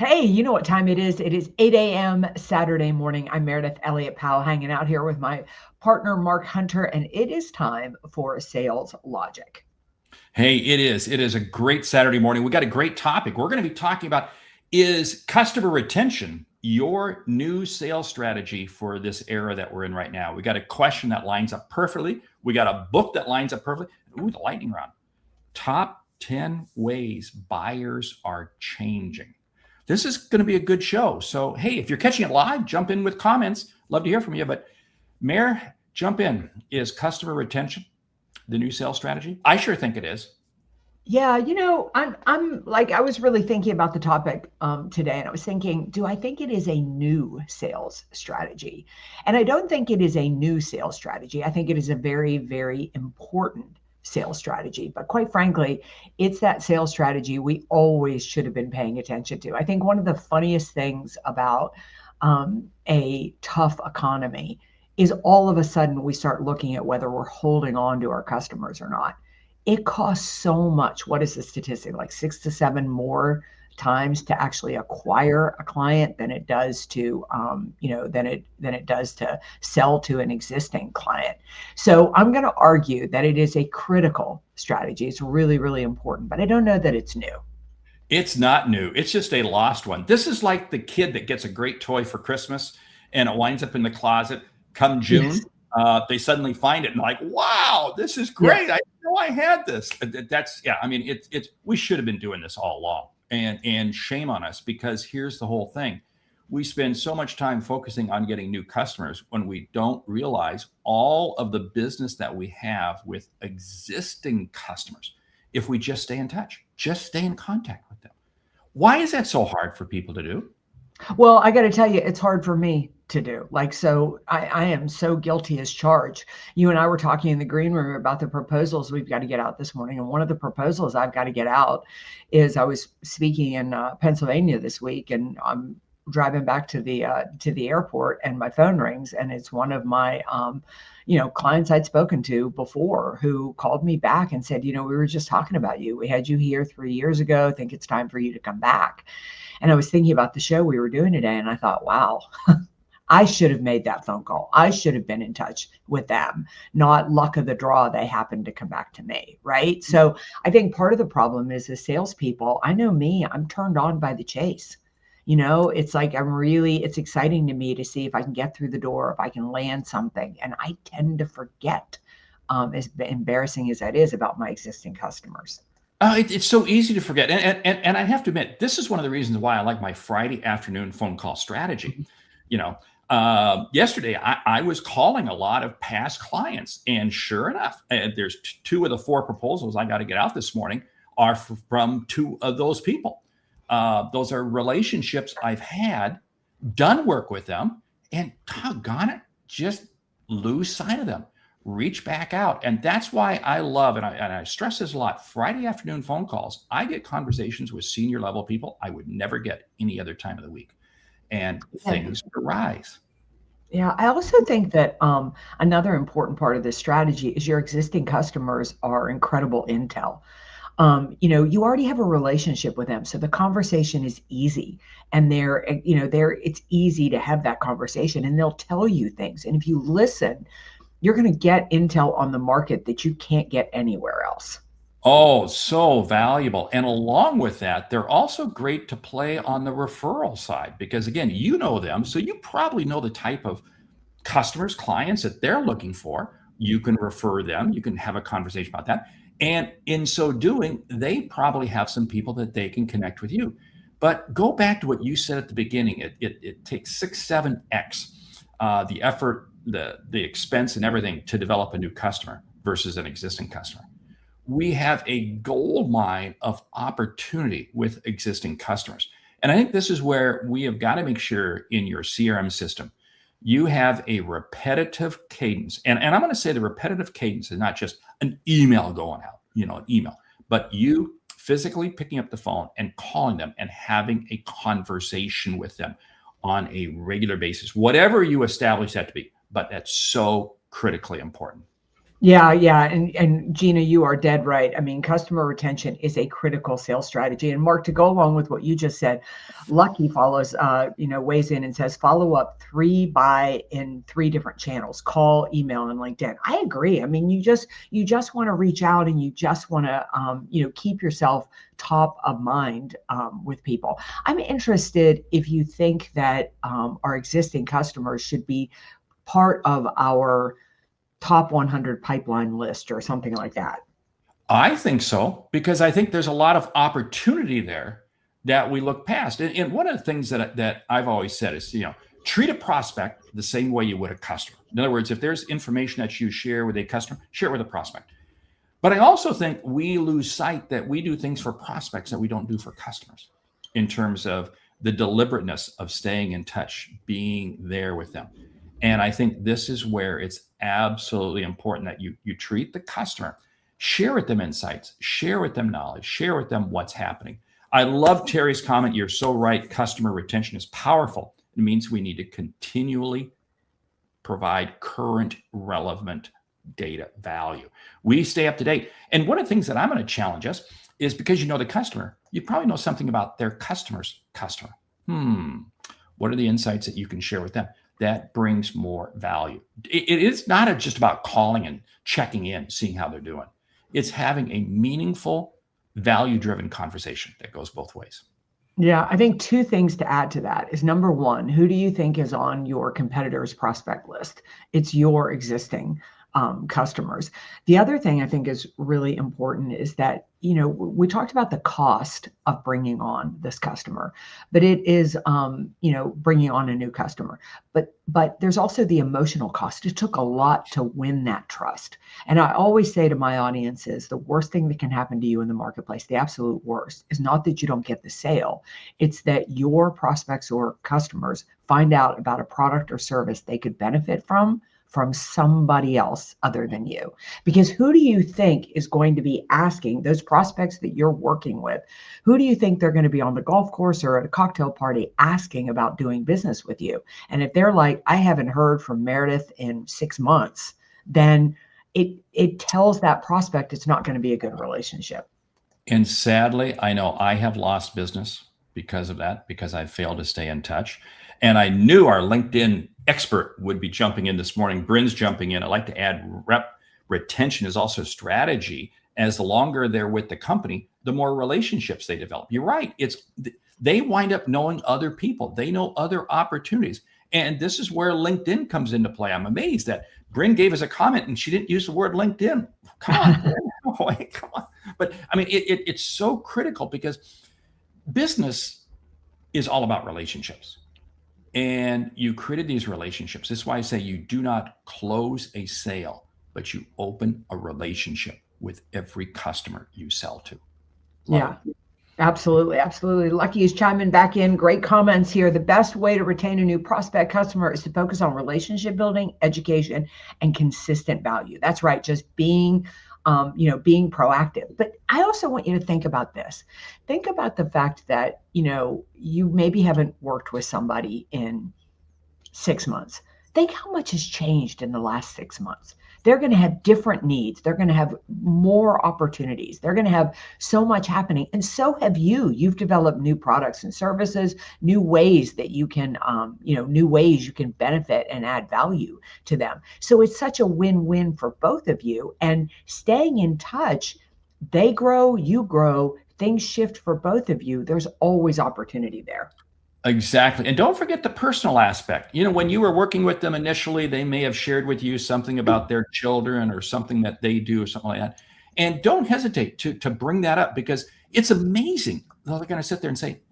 Hey, you know what time it is? It is 8 a.m. Saturday morning. I'm Meredith Elliott Powell hanging out here with my partner, Mark Hunter, and it is time for Sales Logic. Hey, it is. It is a great Saturday morning. We got a great topic. We're going to be talking about, is customer retention your new sales strategy for this era that we're in right now? We got a question that lines up perfectly. We got a book that lines up perfectly. Ooh, the lightning round. Top 10 ways buyers are changing. This is going to be a good show. So, hey, if you're catching it live, jump in with comments. Love to hear from you. But Mayor, jump in. Is customer retention the new sales strategy? I sure think it is. Yeah, I'm like I was really thinking about the topic today, and I was thinking, do I think it is a new sales strategy? And I don't think it is a new sales strategy. I think it is a very, very important sales strategy. But quite frankly, it's that sales strategy we always should have been paying attention to. I think one of the funniest things about a tough economy is all of a sudden we start looking at whether we're holding on to our customers or not. It costs so much. What is the statistic? Like 6 to 7 more times to actually acquire a client than it does to, than it does to sell to an existing client. So I'm going to argue that it is a critical strategy. It's really, really important, but I don't know that it's new. It's not new. It's just a lost one. This is like the kid that gets a great toy for Christmas and it winds up in the closet. Come Yes. June, they suddenly find it and like, wow, this is great. Yes. I didn't know I had this. That's yeah. I mean, it's we should have been doing this all along, and shame on us because here's the whole thing: we spend so much time focusing on getting new customers when we don't realize all of the business that we have with existing customers. If we just stay in touch, just stay in contact with them. Why is that so hard for people to do? Well, I got to tell you, it's hard for me to do. Like, so I am so guilty as charged. You and I were talking in the green room about the proposals we've got to get out this morning. And one of the proposals I've got to get out is I was speaking in Pennsylvania this week, and I'm driving back to the airport, and my phone rings, and it's one of my clients I'd spoken to before who called me back and said, we were just talking about you. We had you here 3 years ago. I think it's time for you to come back. And I was thinking about the show we were doing today, and I thought, wow, I should have made that phone call. I should have been in touch with them, not luck of the draw. They happened to come back to me. Right. So I think part of the problem is as salespeople, I know me, I'm turned on by the chase. It's like it's exciting to me to see if I can get through the door, if I can land something. And I tend to forget, as embarrassing as that is, about my existing customers. It's so easy to forget. And I have to admit, this is one of the reasons why I like my Friday afternoon phone call strategy. You know, yesterday I was calling a lot of past clients, and sure enough, there's two of the four proposals I got to get out this morning are from two of those people. Those are relationships I've had, done work with them, and doggone it, just lose sight of them, reach back out. And that's why I love, and I stress this a lot, Friday afternoon phone calls. I get conversations with senior level people I would never get any other time of the week. And Yeah. things arise. Yeah, I also think that another important part of this strategy is your existing customers are incredible intel. You already have a relationship with them, so the conversation is easy, and it's easy to have that conversation, and they'll tell you things. And if you listen, you're going to get intel on the market that you can't get anywhere else. Oh, so valuable. And along with that, they're also great to play on the referral side because, again, you know them. So you probably know the type of customers, clients that they're looking for. You can refer them, you can have a conversation about that. And in so doing, they probably have some people that they can connect with you. But go back to what you said at the beginning. It takes 6, 7x the effort, the expense, and everything to develop a new customer versus an existing customer. We have a gold mine of opportunity with existing customers. And I think this is where we have got to make sure in your CRM system, you have a repetitive cadence. And I'm going to say the repetitive cadence is not just an email going out, an email, but you physically picking up the phone and calling them and having a conversation with them on a regular basis, whatever you establish that to be. But that's so critically important. Yeah, yeah. And Gina, you are dead right. I mean, customer retention is a critical sales strategy. And Mark, to go along with what you just said, Lucky follows, weighs in and says, follow up in three different channels: call, email, and LinkedIn. I agree. I mean, you just want to reach out, and you just want to, keep yourself top of mind with people. I'm interested if you think that our existing customers should be part of our top 100 pipeline list or something like that. I think so, because I think there's a lot of opportunity there that we look past. And one of the things that I've always said is, treat a prospect the same way you would a customer. In other words, if there's information that you share with a customer, share it with a prospect. But I also think we lose sight that we do things for prospects that we don't do for customers, in terms of the deliberateness of staying in touch, being there with them. And I think this is where it's absolutely important that you treat the customer, share with them insights, share with them knowledge, share with them what's happening. I love Terry's comment. You're so right. Customer retention is powerful. It means we need to continually provide current, relevant data value. We stay up to date. And one of the things that I'm going to challenge us is, because you know the customer, you probably know something about their customer's customer. What are the insights that you can share with them? That brings more value. It is not just about calling and checking in, seeing how they're doing. It's having a meaningful, value-driven conversation that goes both ways. Yeah, I think two things to add to that is, number one, who do you think is on your competitor's prospect list? It's your existing customers. The other thing I think is really important is that, we talked about the cost of bringing on this customer, but it is, bringing on a new customer. But there's also the emotional cost. It took a lot to win that trust. And I always say to my audiences, the worst thing that can happen to you in the marketplace, the absolute worst, is not that you don't get the sale. It's that your prospects or customers find out about a product or service they could benefit from somebody else other than you. Because who do you think is going to be asking those prospects that you're working with? Who do you think they're going to be on the golf course or at a cocktail party asking about doing business with you? And if they're like, I haven't heard from Meridith in 6 months, then it tells that prospect it's not going to be a good relationship. And sadly, I know I have lost business because of that, because I failed to stay in touch. And I knew our LinkedIn expert would be jumping in this morning. Bryn's jumping in. I'd like to add retention is also strategy. As the longer they're with the company, the more relationships they develop. You're right. They wind up knowing other people. They know other opportunities. And this is where LinkedIn comes into play. I'm amazed that Bryn gave us a comment and she didn't use the word LinkedIn. Come on, Bryn. Oh, wait, come on. But I mean, it's so critical, because business is all about relationships. And you created these relationships. This is why I say you do not close a sale, but you open a relationship with every customer you sell to. Yeah, absolutely. Absolutely. Lucky is chiming back in. Great comments here. The best way to retain a new prospect customer is to focus on relationship building, education, and consistent value. That's right. Just being proactive. But I also want you to think about this. Think about the fact that, you maybe haven't worked with somebody in 6 months. Think how much has changed in the last 6 months. They're going to have different needs. They're going to have more opportunities. They're going to have so much happening. And so have you. You've developed new products and services, new ways that you can, new ways you can benefit and add value to them. So it's such a win-win for both of you. And staying in touch, they grow, you grow, things shift for both of you. There's always opportunity there. Exactly. And don't forget the personal aspect. When you were working with them initially, they may have shared with you something about their children or something that they do or something like that. And don't hesitate to bring that up, because it's amazing. They're going to sit there and say,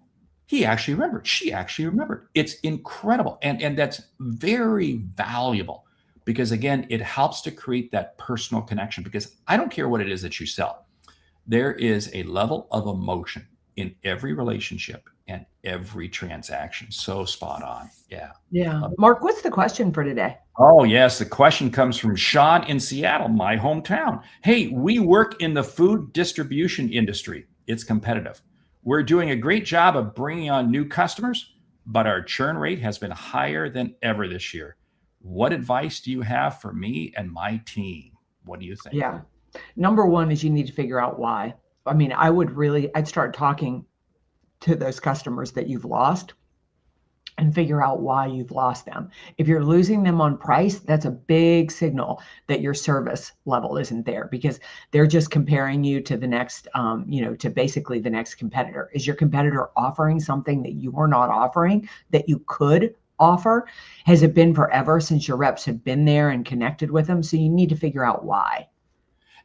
he actually remembered. She actually remembered. It's incredible. And that's very valuable, because, again, it helps to create that personal connection, because I don't care what it is that you sell. There is a level of emotion in every relationship and every transaction. So spot on. Yeah. Yeah. Mark, what's the question for today? Oh, yes. The question comes from Sean in Seattle, my hometown. Hey, we work in the food distribution industry. It's competitive. We're doing a great job of bringing on new customers, but our churn rate has been higher than ever this year. What advice do you have for me and my team? What do you think? Yeah. Number one is you need to figure out why. I mean, I'd start talking to those customers that you've lost and figure out why you've lost them. If you're losing them on price, that's a big signal that your service level isn't there, because they're just comparing you to the next, to basically the next competitor. Is your competitor offering something that you are not offering that you could offer? Has it been forever since your reps have been there and connected with them? So you need to figure out why.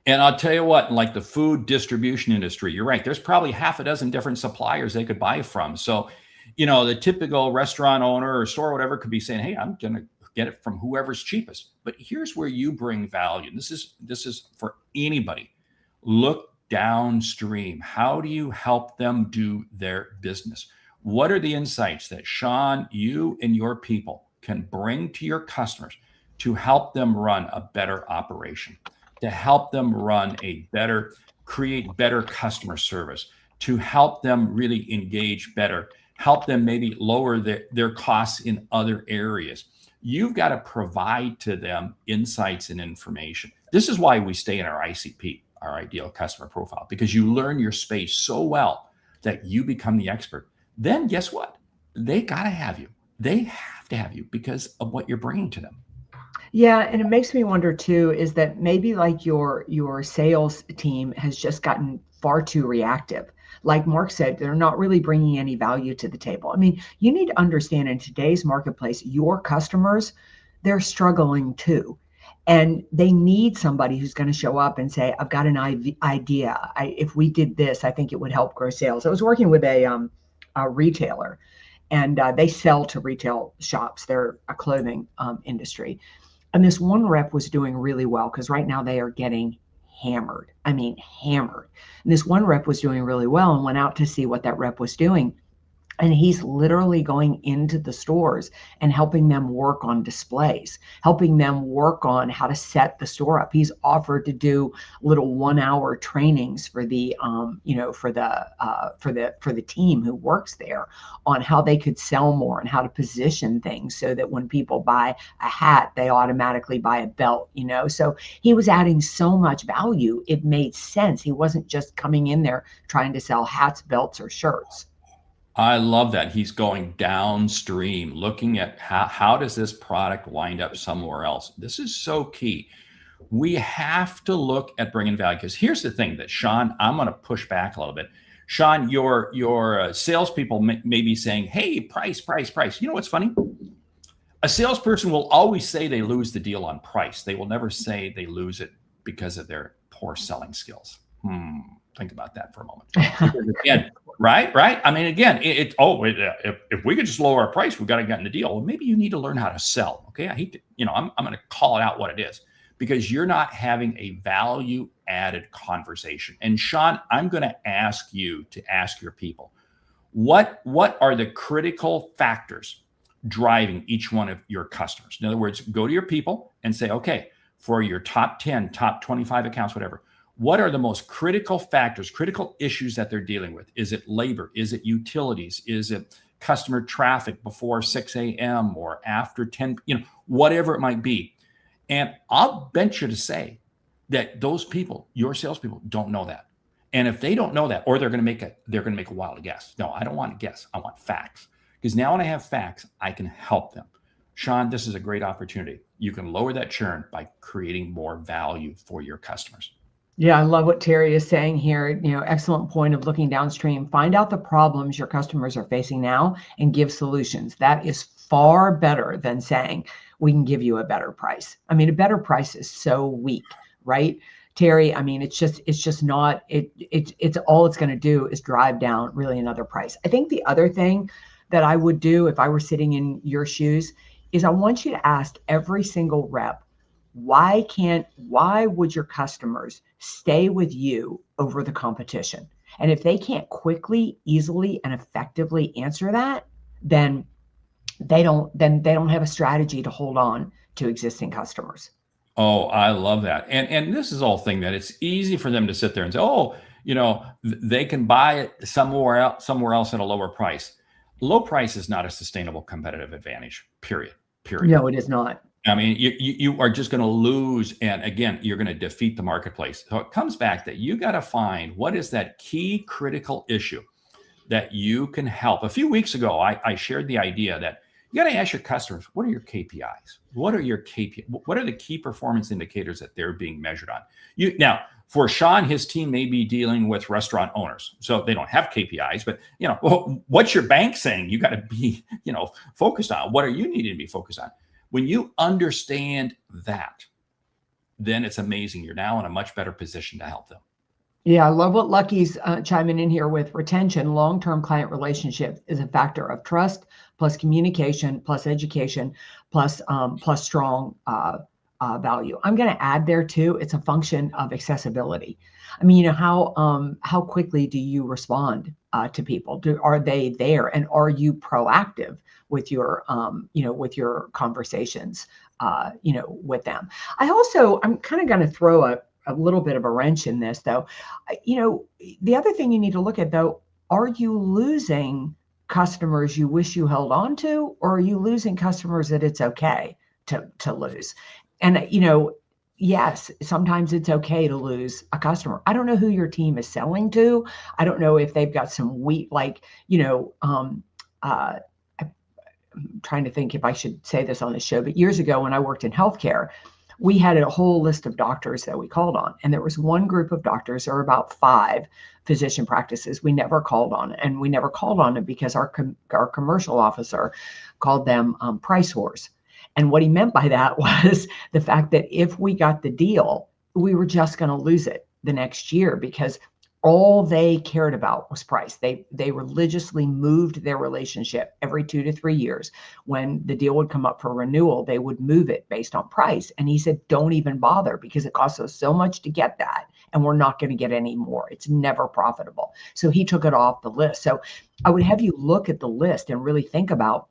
And I'll tell you what, like the food distribution industry, you're right. There's probably half a dozen different suppliers they could buy from. So, the typical restaurant owner or store or whatever could be saying, hey, I'm going to get it from whoever's cheapest. But here's where you bring value. And this is for anybody. Look downstream. How do you help them do their business? What are the insights that Sean, you and your people can bring to your customers to help them run a better operation, to help them create better customer service, to help them really engage better, help them maybe lower their costs in other areas? You've got to provide to them insights and information. This is why we stay in our ICP, our ideal customer profile, because you learn your space so well that you become the expert. Then guess what? They got to have you. They have to have you because of what you're bringing to them. Yeah, and it makes me wonder too, is that maybe like your sales team has just gotten far too reactive. Like Mark said, they're not really bringing any value to the table. I mean, you need to understand, in today's marketplace, your customers, they're struggling too. And they need somebody who's going to show up and say, I've got an idea. If we did this, I think it would help grow sales. I was working with a retailer, and they sell to retail shops. They're a clothing industry. And this one rep was doing really well because right now they are getting hammered. I mean, hammered. And this one rep was doing really well and went out to see what that rep was doing. And he's literally going into the stores and helping them work on displays, helping them work on how to set the store up. He's offered to do little 1-hour trainings for the, for the team who works there on how they could sell more and how to position things so that when people buy a hat, they automatically buy a belt. So he was adding so much value. It made sense. He wasn't just coming in there trying to sell hats, belts, or shirts. I love that. He's going downstream, looking at how does this product wind up somewhere else. This is so key. We have to look at bringing value, because here's the thing that, Sean, I'm going to push back a little bit. Sean, your salespeople may be saying, hey, price. You know what's funny? A salesperson will always say they lose the deal on price. They will never say they lose it because of their poor selling skills. Think about that for a moment. Because again, right? I mean, again, if we could just lower our price, we've got to get in the deal. Well, maybe you need to learn how to sell. Okay, I hate to, I'm going to call it out what it is, because you're not having a value added conversation. And Sean, I'm going to ask you to ask your people, what are the critical factors driving each one of your customers? In other words, go to your people and say, okay, for your top 10, top 25 accounts, whatever, what are the most critical factors, critical issues that they're dealing with? Is it labor? Is it utilities? Is it customer traffic before 6 a.m. or after 10, whatever it might be? And I'll venture to say that those people, your salespeople, don't know that. And if they don't know that, or they're going to make a wild guess. No, I don't want to guess. I want facts. Because now when I have facts, I can help them. Sean, this is a great opportunity. You can lower that churn by creating more value for your customers. Yeah, I love what Terry is saying here. Excellent point of looking downstream. Find out the problems your customers are facing now and give solutions. That is far better than saying we can give you a better price. I mean, a better price is so weak, right, Terry? I mean, it's just not. It's all it's going to do is drive down really another price. I think the other thing that I would do if I were sitting in your shoes is I want you to ask every single rep, why would your customers stay with you over the competition? And if they can't quickly, easily, and effectively answer that, then they don't have a strategy to hold on to existing customers. Oh, I love that. And this is all thing that it's easy for them to sit there and say, oh, they can buy it somewhere else at a lower price. Low price is not a sustainable competitive advantage, period. No, it is not. I mean, you are just going to lose. And again, you're going to defeat the marketplace. So it comes back that you got to find what is that key critical issue that you can help. A few weeks ago, I shared the idea that you got to ask your customers, what are your KPIs? What are your KPI? What are the key performance indicators that they're being measured on? Now, for Sean, his team may be dealing with restaurant owners, so they don't have KPIs. But what's your bank saying? You got to be, focused on. What are you needing to be focused on? When you understand that, then it's amazing. You're now in a much better position to help them. Yeah, I love what Lucky's chiming in here with retention. Long-term client relationship is a factor of trust, plus communication, plus education, plus strong value. I'm going to add there too. It's a function of accessibility. I mean, how quickly do you respond to people? Are they there, and are you proactive with your with your conversations with them? I'm kind of going to throw a little bit of a wrench in this, though. The other thing you need to look at, though, are you losing customers you wish you held on to, or are you losing customers that it's okay to lose? And, yes, sometimes it's okay to lose a customer. I don't know who your team is selling to. I don't know if they've got some I'm trying to think if I should say this on the show, but years ago when I worked in healthcare, we had a whole list of doctors that we called on. And there was one group of doctors, or about 5 physician practices, we never called on. And we never called on them because our commercial officer called them price whores. And what he meant by that was the fact that if we got the deal, we were just going to lose it the next year, because all they cared about was price. They religiously moved their relationship every 2 to 3 years. When the deal would come up for renewal, they would move it based on price. And he said, don't even bother, because it costs us so much to get that, and we're not going to get any more. It's never profitable. So he took it off the list. So I would have you look at the list and really think about,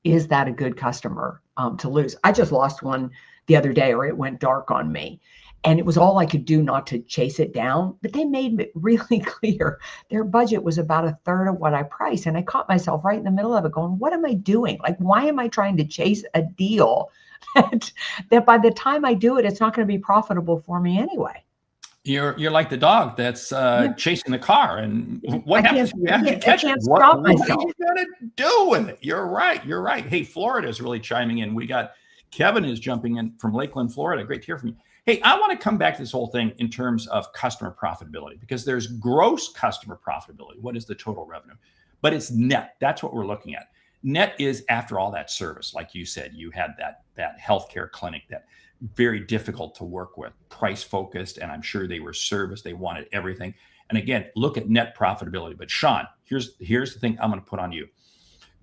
is that a good customer to lose? I just lost one the other day, or it went dark on me. And it was all I could do not to chase it down. But they made it really clear their budget was about 1/3 of what I priced. And I caught myself right in the middle of it going, what am I doing? Like, why am I trying to chase a deal that by the time I do it, it's not going to be profitable for me anyway? You're like the dog that's chasing the car, and what happens when you actually catch it? What are you going to do with it? You're right. Hey, Florida is really chiming in. We got Kevin is jumping in from Lakeland, Florida. Great to hear from you. Hey, I want to come back to this whole thing in terms of customer profitability, because there's gross customer profitability. What is the total revenue? But it's net. That's what we're looking at. Net is after all that service. Like you said, you had that healthcare clinic that very difficult to work with, price focused, and I'm sure they were serviced. They wanted everything. And again, look at net profitability. But Sean, here's the thing I'm going to put on you.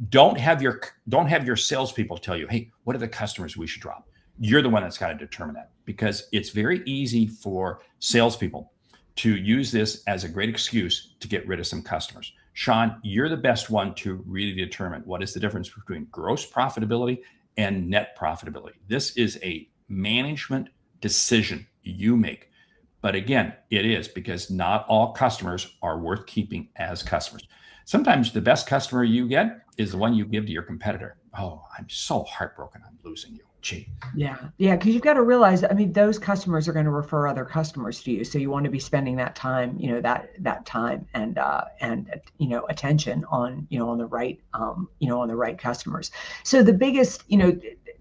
Don't have your salespeople tell you, hey, what are the customers we should drop? You're the one that's got to determine that, because it's very easy for salespeople to use this as a great excuse to get rid of some customers. Sean, you're the best one to really determine what is the difference between gross profitability and net profitability. This is a management decision you make. But again, it is, because not all customers are worth keeping as customers. Sometimes the best customer you get is the one you give to your competitor. Oh, I'm so heartbroken I'm losing you. Gee. Yeah, because you've got to realize, I mean, those customers are going to refer other customers to you. So you want to be spending that time, that time and attention on, on the right, on the right customers. So the biggest,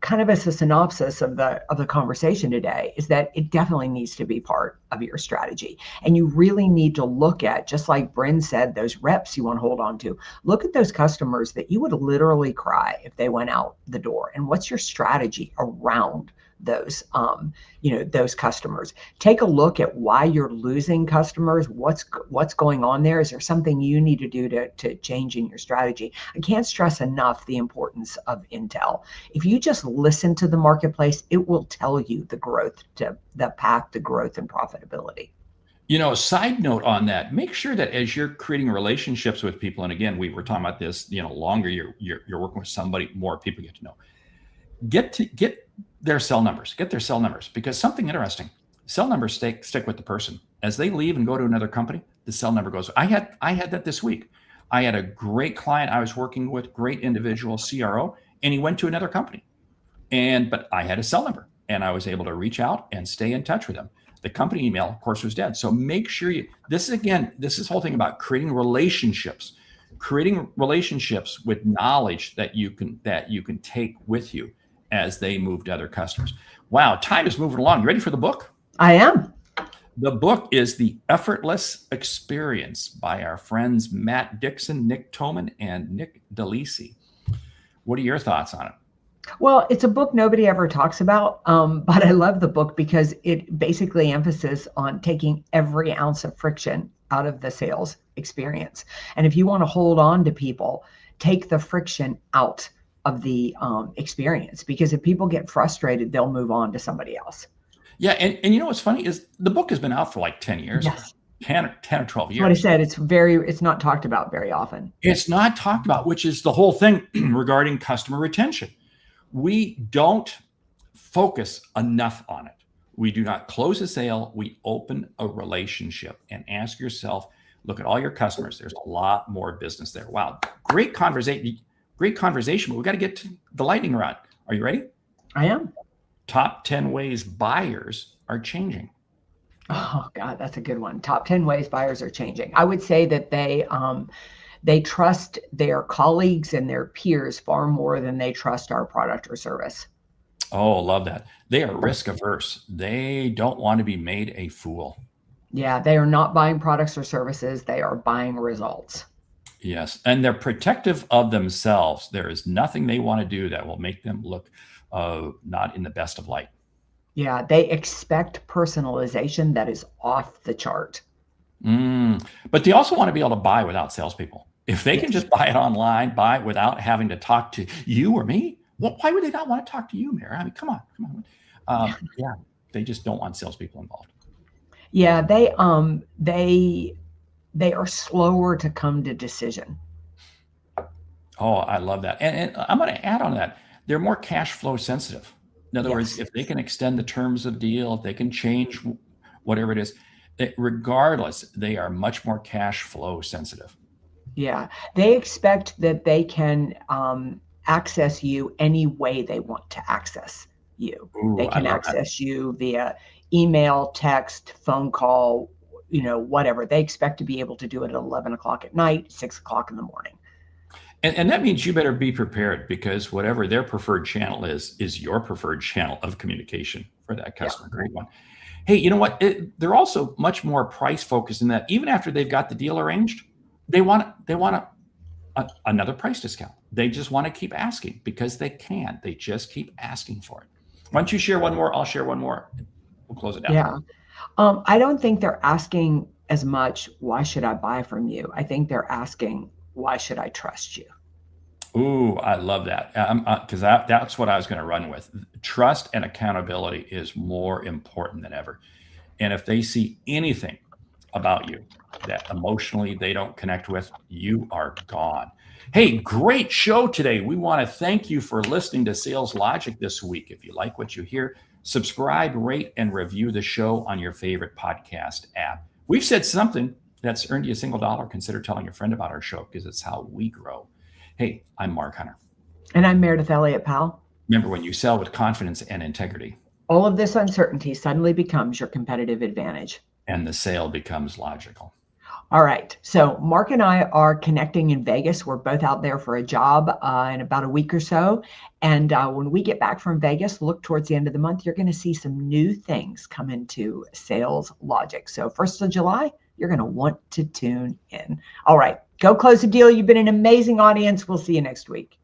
kind of as a synopsis of the conversation today, is that it definitely needs to be part of your strategy. And you really need to look at, just like Bryn said, those reps you want to hold on to. Look at those customers that you would literally cry if they went out the door. And what's your strategy around those those customers? Take a look at why you're losing customers. What's going on there? Is there something you need to do to change in your strategy? I can't stress enough the importance of intel. If you just listen to the marketplace, it will tell you the path to growth and profitability. Side note on that, make sure that as you're creating relationships with people, and again, we were talking about this, longer you're working with somebody, more people get to know. Get their cell numbers. Get their cell numbers, because something interesting. Cell numbers stick with the person. As they leave and go to another company, the cell number goes. I had that this week. I had a great client I was working with, great individual CRO, and he went to another company. But I had a cell number and I was able to reach out and stay in touch with them. The company email, of course, was dead. So make sure this is the whole thing about creating relationships with knowledge that you can take with you as they move to other customers. Wow, time is moving along. You ready for the book? I am. The book is The Effortless Experience by our friends Matt Dixon, Nick Toman, and Nick DeLisi. What are your thoughts on it? Well, it's a book nobody ever talks about, but I love the book because it basically emphasizes on taking every ounce of friction out of the sales experience. And if you want to hold on to people, take the friction out of the experience, because if people get frustrated, they'll move on to somebody else. Yeah, and you know what's funny is the book has been out for like 10 years. Yes. 10 or 12 years. What I said, it's not talked about very often. It's not talked about, which is the whole thing regarding customer retention. We don't focus enough on it. We do not close a sale. We open a relationship and ask yourself, look at all your customers. There's a lot more business there. Wow. Great conversation, but we got to get to the lightning round. Are you ready? I am. Top 10 ways buyers are changing. Oh God, that's a good one. Top 10 ways buyers are changing. I would say that they trust their colleagues and their peers far more than they trust our product or service. Oh, love that. They are risk averse. They don't want to be made a fool. Yeah, they are not buying products or services. They are buying results. Yes. And they're protective of themselves. There is nothing they want to do that will make them look not in the best of light. Yeah, they expect personalization that is off the chart. But they also want to be able to buy without salespeople. If they can just buy it online, buy it without having to talk to you or me, well, why would they not want to talk to you, Mary? I mean, come on. Yeah, they just don't want salespeople involved. Yeah, they are slower to come to decision. Oh, I love that. And I'm going to add on that. They're more cash flow sensitive. In other words, if they can extend the terms of deal, if they can change whatever it is, regardless, they are much more cash flow sensitive. Yeah, they expect that they can access you any way they want to access you. Ooh, they can access you via email, text, phone call, whatever. They expect to be able to do it at 11 o'clock at night, 6 o'clock in the morning. And that means you better be prepared, because whatever their preferred channel is your preferred channel of communication for that customer. Yeah. Great one. Hey, you know what? They're also much more price focused in that even after they've got the deal arranged, they want another price discount. They just want to keep asking because they can. They just keep asking for it. Why don't you share one more? I'll share one more. We'll close it down. Yeah. I don't think they're asking as much, why should I buy from you? I think they're asking, why should I trust you? Ooh, I love that. Because that's what I was going to run with. Trust and accountability is more important than ever. And if they see anything about you that emotionally they don't connect with, you are gone. Hey, great show today. We want to thank you for listening to Sales Logic this week. If you like what you hear, subscribe, rate, and review the show on your favorite podcast app. We've said something that's earned you a single dollar. Consider telling a friend about our show, because it's how we grow. Hey, I'm Mark Hunter. And I'm Meridith Elliott, Powell. Remember, when you sell with confidence and integrity, all of this uncertainty suddenly becomes your competitive advantage. And the sale becomes logical. All right. So Mark and I are connecting in Vegas. We're both out there for a job in about a week or so. And when we get back from Vegas, look towards the end of the month, you're going to see some new things come into Sales Logic. So 1st of July, you're going to want to tune in. All right. Go close the deal. You've been an amazing audience. We'll see you next week.